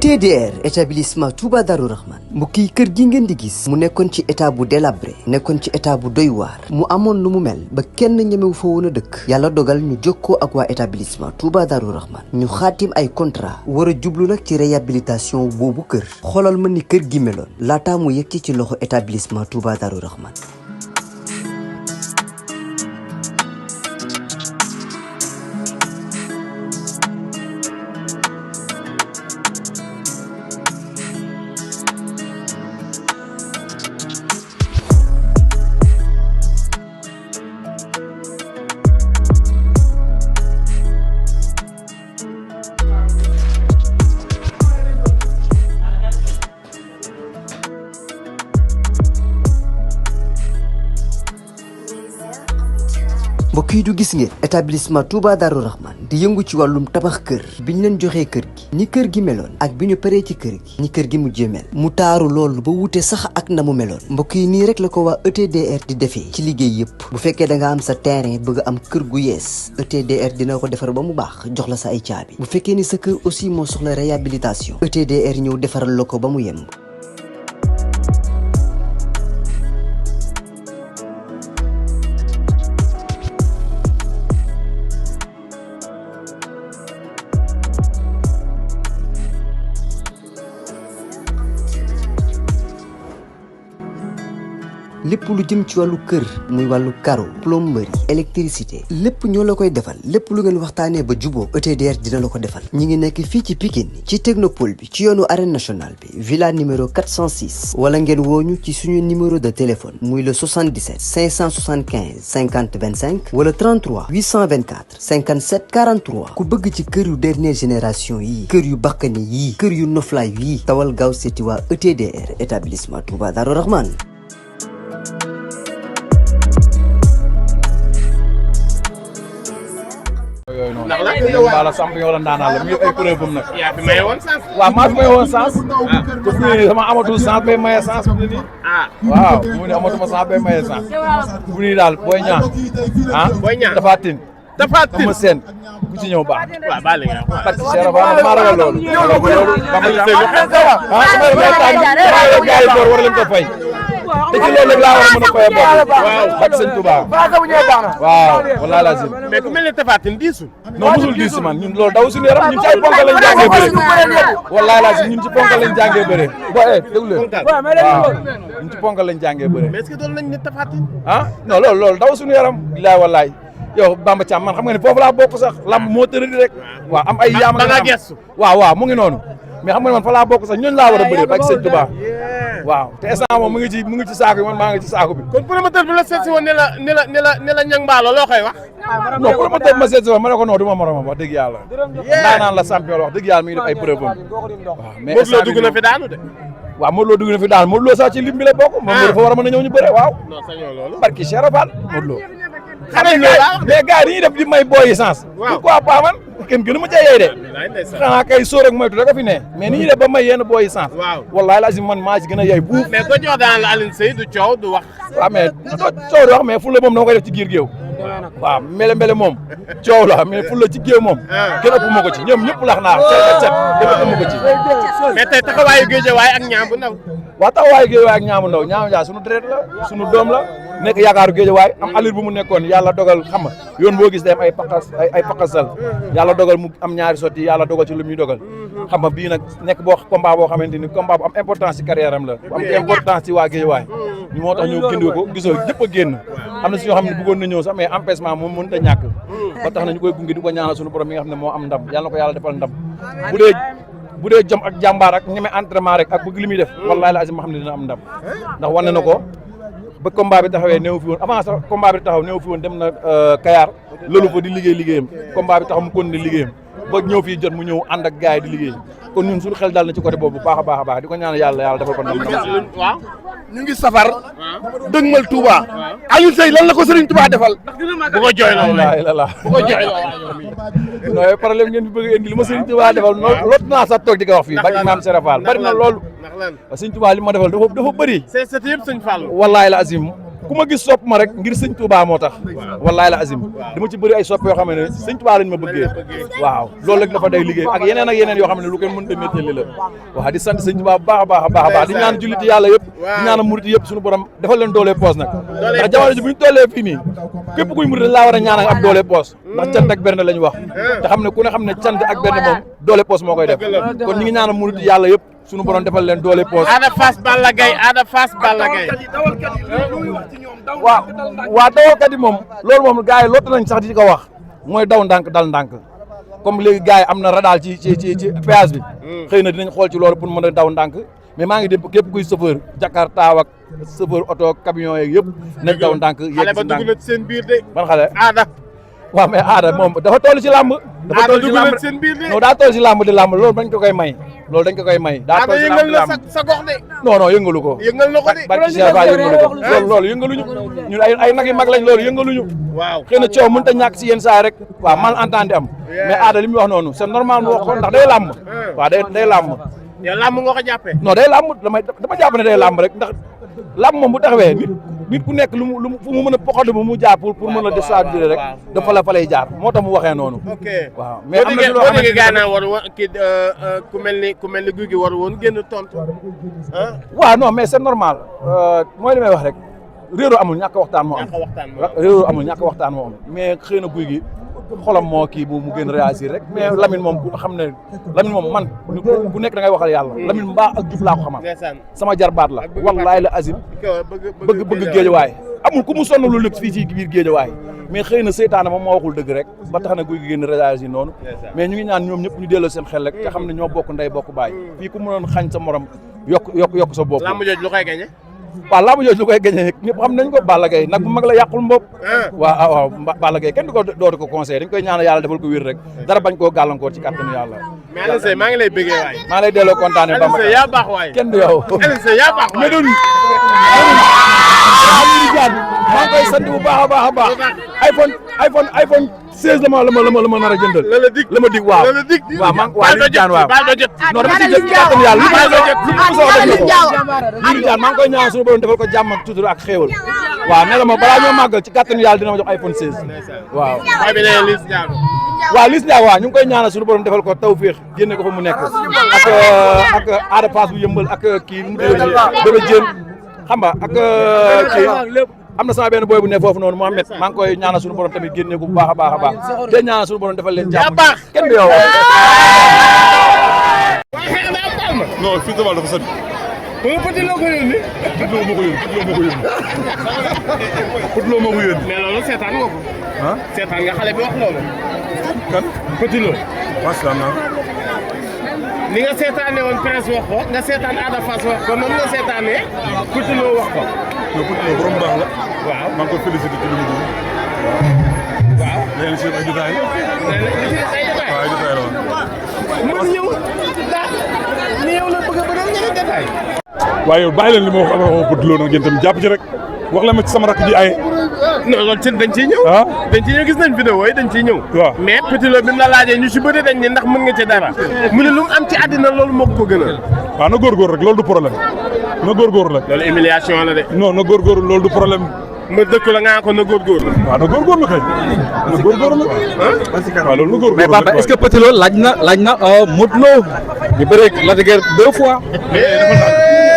ETDR établissement Touba Darou Rahman mbokk yi kër gi ngeen di gis mu nekkoon ci état bu délabré nekkoon ci état bu doy waar mu amoon lu mu mel ba kenn ñemewu fa woon a dëkk yàlla dogal ñu jokkoo ak waa établissement Touba Darou Rahman ñu xaatim ay contrat war a jublu nag ci réhabilitation boobu kër xoolal ma ni kër gi meloon laataa mu yegg ci loxo établissement Touba Darou Rahman. mbokk yi du gis ngeen établissement Touba Darou Rahman di yëngu ci wàllum tabax kër bi ñu leen joxee kër gi ni kër gi meloon ak bi ñu paree ci kër gi ni kër gi mujjee mel mu taaru loolu ba wute sax ak na mu meloon mbokk yi nii rek la ko waa ETDR di defee ci liggéey yëpp bu fekkee da nga am sa terrain bëgg am kër gu yees ETDR dina ko defar ba mu baax jox la sa ay caabi bu fekkee ni sa kër aussi moo soxla réhabilitation ETDR ñëw defaral la ko ba mu yemb. lépp lu jëm ci wàllu kër muy wàllu carreau plomberie électricité lépp ñoo la koy defal lépp lu ngeen waxtaanee ba juboo ETDR dina la ko defal ñi ngi nekk fii ci Pikine ci technopole bi ci yoonu arène nationale bi villa numéro 406 wala ngeen wooñu ci suñu numéro de téléphone muy le 77 575 50 25 wala 33 824 57 43 ku bëgg ci kër yu dernière génération yi kër yu bakkane yii kër yu noflaay yii tawal gaaw seeti waa ETDR établissement Touba Darou Rahman. ndax la Balla champion la ndaanaan la mu ay preuve am nag. yaa fi maye woon sens. waaw maa fi maye woon sens. te fu mu ne sama amatul sens bay maye sens bu ne nii. waaw mu ne amatuma sens bay maye sens. bu ne daal booy ñaan. booy ñaan dafa tin. dafa tin sama seen ku ci ñëw baax. waaw baal nga wax. parce que Cheikh Rafa maa ragal loolu. ba ma jàmm war leen ko fay. te ci loolu laa war a mën a fayee bopp. waaw bak sëñ Touba. waaw wallaahi lazim. mais ku mel ne Tapha Tine diisul. non musul diis man ñun loolu daw suñu yaram ñun ci ay ponkal lañ jàngee bëre. wallaahi lazim ñun ci ponkal lañ jàngee bëre. boo déglu leen waaw ñun ci ponkal lañ jàngee bëre. mais est-ce que doon nañ ne Tapha Tine. non loolu daw suñu yaram. bilaay wallaay yow Bamba Thiam man xam nga ne foofu laa bokk sax lamb moo tëradi rek. waaw am ay yaama nga gestu. waaw mu ngi noonu mais xam nga ne man fa laa bokk sax ñooñu laa war a bëre bak sëñ Touba. waaw te instant moom mu ngi ci saako bi man maa ngi ci saako bi. kon promoteur bi la seet si woon ne la ñang mbaalo loo koy wax. non promoteur bi ma seet si woon ma ne ko non du ma moromam wax dëgg yàlla. ndaanaan la champion la wax dëgg yàlla mi ngi def ay preuve am. waaw mais Modou Lo dugg na fi daanu de. waaw Modou Lo dugg na fi daanu Modou Lo sax ci lim bi la bokk. moom dafa war a mën a ñëw ñu bëre waaw. non sañoo loolu. barki Cheikh Rafal Modou Lo. xam nga mais gars yi dañuy def di may booy yi sens. waaw pourquoi pas man kenn gënu ma cee yey de. xanaa kay sóor ak moytu rek a fi ne. mais ni ñuy def ba may yenn booy yi sens. waaw wallaahi lazim man maa ci gën a yey buuf. mais ko jox daan la Alioune Seye du coow du wax. waaw mais coow du wax mais fulla moom dama koy def ci giir géew. waaw mbele moom coow la mais fulla ci géew moom. kenn ëpp ma ko ci ñoom ñëpp lax naa cet kenn ëpp ma ko ci. mais tey taxawaayu Guédiawaye ak Niang Ndaw. waaw taxawaayu Guédiawaye ak Niang Ndaw Niang Ndiaye sunu deret la sunu doom la nekk yaakaaru Guédiawaye am allure bu mu nekkoon yàlla dogal xam nga yoon boo gis day am ay paqasal yàlla dogal mu am ñaari sotti yàlla dogal ci lu muy dogal xam nga bii nag nekk combat boo xamante ni combat bu am importance ci carrière am la bu am importance ci waa Guédiawaye ñu moo tax ñëw gindi ko gisoo ñëpp a génn am na si ñoo xam ne bëggoon na ñëw sax mais empêchement moom mënut a ñàkk ba tax na ñu koy gunge di ko ñaanal suñu borom mi nga xam ne moo am ndam yàlla na ko yàlla defal ndam bu dee jom ak jàmbaar ak ñeme entraînement rek ak bëgg li muy def wallaahi la azim ma xam ne dina am ndam ndax wane na ko ba combat bi taxawee néew fi woon avant sax combat bi taxaw néew fi woon dem na Kayar loolu fa di liggéeyam combat bi taxaw mu continuer liggéeyam ba ñëw fii jot mu ñëw ànd ak gars yi di liggéey kon ñun suñu xel dal na ci côté boobu bu baax a baax di ko ñaanal yàlla defal ko ndam. waaw ñu ngi safar dëgmal Touba Alioune Seye lan la ko Serigne Touba defal bu ko jooyloo la bu ko jooyloo non problème ngeen fi bëgg a indi li ma Serigne Touba defal lot naa sax toog di ko wax fii ba maam Serafal bari na loolu Serigne Touba li ma defal dafa bëri c'est yëpp Serigne Fall wallahi la azim ku ma gis sopp ma rek ngir sëñ Touba moo tax wallahi la azim dama ci bëri ay sopp yoo xam ne sëñ Touba lañ ma bëggee waaw loolu rek dafa day liggéey ak yeneen yoo xam ne lu koy mën a méttali la waaw di sant sëñ Touba bu baax a baax di ñaan jullit yàlla yëpp di ñaan murit yëpp suñu borom defal leen doole poos nag ndax jamono ji bu ñu tollee fii nii képp kuy murit laa war a ñaan ak doole poos ndax cant ak berne lañ wax te xam ne ku ne xam ne cant ak berne moom doole poos moo koy def kon ñu ngi ñaan murit yàlla yëpp suñu borom defal leen doole poos Ada Fass Balla Gaye waaw dawalkat yi moom loolu moom gars yi lott nañ sax di ko wax mooy daw ndànk dal ndànk comme léegi gars yi am na radar ci péage bi xëy na dinañ xool ci loolu pour mën a daw ndànk mais maa ngi dem képp kuy chauffeur Jakarta ak chauffeur oto camion yeeg yëpp nañ daw ndànk yegg si ndànk dugg na ci seen biir de ban xale Ada waaw mais Ada moom dafa toll ci làmb dafa toll ci dugg làmb na ci seen biir de non daa toll ci làmb di làmb loolu dañ ko koy may loolu dañ ko koy may daa toll ci làmb yëngal di na làmb sa gox de non yëngalu ko yëngal na ko de barki Cheikh Ba yëngalu ko loolu yëngaluñu ñun ay nag yu mag lañ loolu yëngaluñu waaw xëy na coow mënut a ñàkk si yenn saa rek waaw mal entendu am mais Ada li muy wax noonu c'est normal mu wax ko ndax day làmb waaw day làmb yow làmb nga ko jàppee non day làmb dama jàpp ne day làmb rek ndax làmb moom bu taxawee nit ku nekk lu mu fu mu mën a poxatu bu mu jaar pour mën a déstabiliser rek dafa la fa lay jaar moo tax mu waxee noonu ok waaw mais am na loo xamante ne gaana war woon kii ku mel ni guy gi war woon génn tontu waaw non mais c'est normal mooy li may wax rek réeroo amul ñàkk waxtaan moo am réeroo amul ñàkk waxtaan moo am mais xëy na guy gi xolam moo kii mu gën réagir rek mais Lamine moom ku xam ne Lamine moom man ku nekk da ngay waxal yàlla Lamine mbaa ak jub laa ko xamal sama jarbaat la wallaay la azim bëgg géejawaay amul ku mu sonn lu nekk fii ci biir géejawaay mais xëy na seytaane moom moo waxul dëgg rek ba tax na guy gi gën réagir noonu mais ñu ngi ñaan ñoom ñëpp ñu delloo seen xel rek te xam ne ñoo bokk ndey bokk baay fii ku mënoon xañ sa morom yokk sa bopp lamb jooju lu koy gañe waaw laa ma jooju lu koy gañe ñëpp xam nañ ko Balla Gaye nag bu mag la yàqul mbopp waaw Balla Gaye kenn dootu ko conseillé dañ koy ñaanal yàlla defal ko wér rek dara bañ koo gàllankoor ci kàttanu yàlla mais Alioune Seye maa ngi lay bëggee waay maa ngi lay delloo kontaane Bamba Alioune Seye yaa baax waay kenn du yow Alioune Seye yaa baax waay Medoune maa ngi koy sant bu baax a baax iPhone 16 la ma nar a jëndal la ma dig waaw waaw li jaan waaw non dama ci jël kàttan yàlla lu mu soxla def ko li jaan maa ngi koy ñaan suñu borom defal ko jàmm ak tutur ak xéewal waaw ne la ma balaa ñoo màggal ci kàttan yàlla dina ma jox iPhone 16 waaw waaw Liss Ndiago waaw ñu ngi koy ñaanal suñu borom defal ko tawféex génne ko fa mu nekk ak Ada Fass bu yëmbal ak kii mu Bébé Diène xam nga ak kii am na sama benn boy bu ne foofu noonu Mohamed maa ngi koy ñaanal suñu borom tamit génne ko bu baax a baax te ñaanal suñu borom defal leen jàmm kenn du yow non fii dafa sori. Petit Lo ko yónni. Petit Lo moo ko yónni. Petit Lo moo ko yónni. mais loolu seetaan nga ko. ah seetaan nga xale bi wax loolu. kan. Petit Lo. macha allah. ni nga seetaanee woon presse wax ko nga seetaan Ada Fass wax ko noonu nga seetaanee Petit Lo wax ko. mais Petit Lo borom baax la. waaw maa ngi koy félicité ci li mu dugg. waaw. léegi si ay détails. waaw ay détails la woon. mën ñëw daal ni yow la bëgg a bëgg nga ne détail. waaye yow bàyyi leen li ma wax Petit Lo nag ngeen tam jàpp ci rek wax la ma ci sama rakk ji aye. non loolu ci dañ ciy ñëw. ah dañ ciy ñëw gis nañ vidéo yi dañ ciy ñëw. waaw mais Petit Lo bi mu la laajee ñu si bëri dañ ne ndax mën nga ci dara. mu ne lu mu am ci àddina loolu moo ko gënal. waaw na góorgóor rek loolu du problème na góorgóor la. loolu humiliation la de. non na góorgóor loolu du problème. ma dëkk la nga ko na góorgóor la. waaw na góorgóor la kay. na góorgóor la. waaw loolu na góorgóor mais Papa est-ce que Petit Lo laaj na Modou Lo di bëreeg Lac de Guiers 2 fois.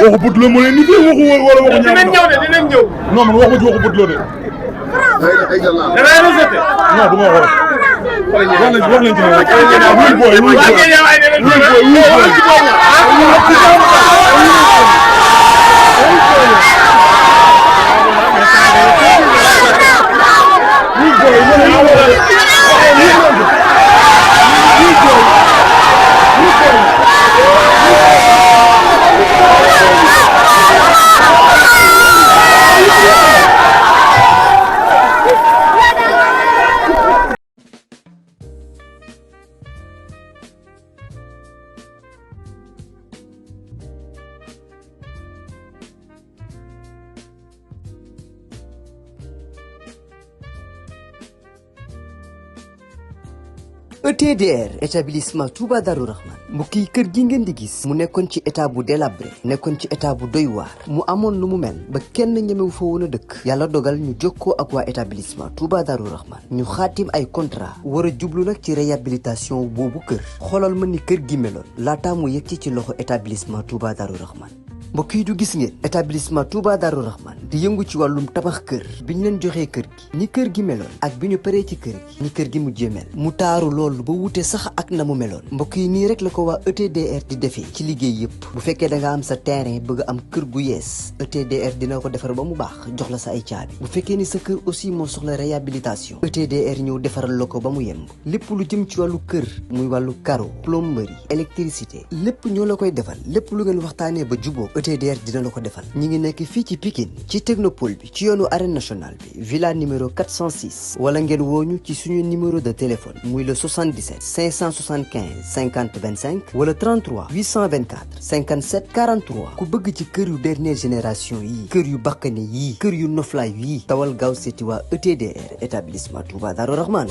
waxu Petit Lo mu ne nii waxu wala waxu ñaar dinañ ñëw de dinañ ñëw. non man waxu ci waxu Petit Lo de. da ngay rejeté. non du ma wax wax nañ ci ne rek. wuy booy wuy waa ngeen yow ay dinañ ñëw. ETDR établissement Touba Darou Rahman mbokk yi kër gi ngeen di gis mu nekkoon ci état bu délabré nekkoon ci état bu doy waar mu amoon lu mu mel ba kenn ñemewu fa woon a dëkk yàlla dogal ñu jokkoo ak waa établissement Touba Darou Rahman ñu xaatim ay contrat war a jublu nag ci réhabilitation boobu kër xoolal ma ni kër gi meloon laataa mu yegg ci loxo établissement Touba Darou Rahman mbokk yi du gis ngeen établissement Touba Darou Rahman di yëngu ci wàllum tabax kër bi ñu leen joxee kër gi ni kër gi meloon ak bi ñu paree ci kër gi ni kër gi mujjee mel mu taaru loolu ba wute sax ak na mu meloon mbokk yi nii rek la ko waa ETDR di defee ci liggéey yëpp bu fekkee da nga am sa terrain bëgg am kër gu yees ETDR dina ko defar ba mu baax jox la sa ay caabi bu fekkee ni sa kër aussi moo soxla réhabilitation ETDR ñëw defaral la ko ba mu yemb lépp lu jëm ci wàllu kër muy wàllu carreau plomberie électricité lépp ñoo la koy defal lépp lu ngeen waxtaanee ba juboo ETDR dina la ko defal ñi ngi nekk fii ci Pikine ci technopole bi ci yoonu arène nationale bi villa numéro 406 wala ngeen wooñu ci suñu numéro de téléphone muy le 77 575 50 25 wala 33 824 57 43 ku bëgg ci kër yu dernière génération yi kër yu bakkane yi kër yu noflaay yi tawal gaaw seeti waa ETDR établissement Touba Darou Rahman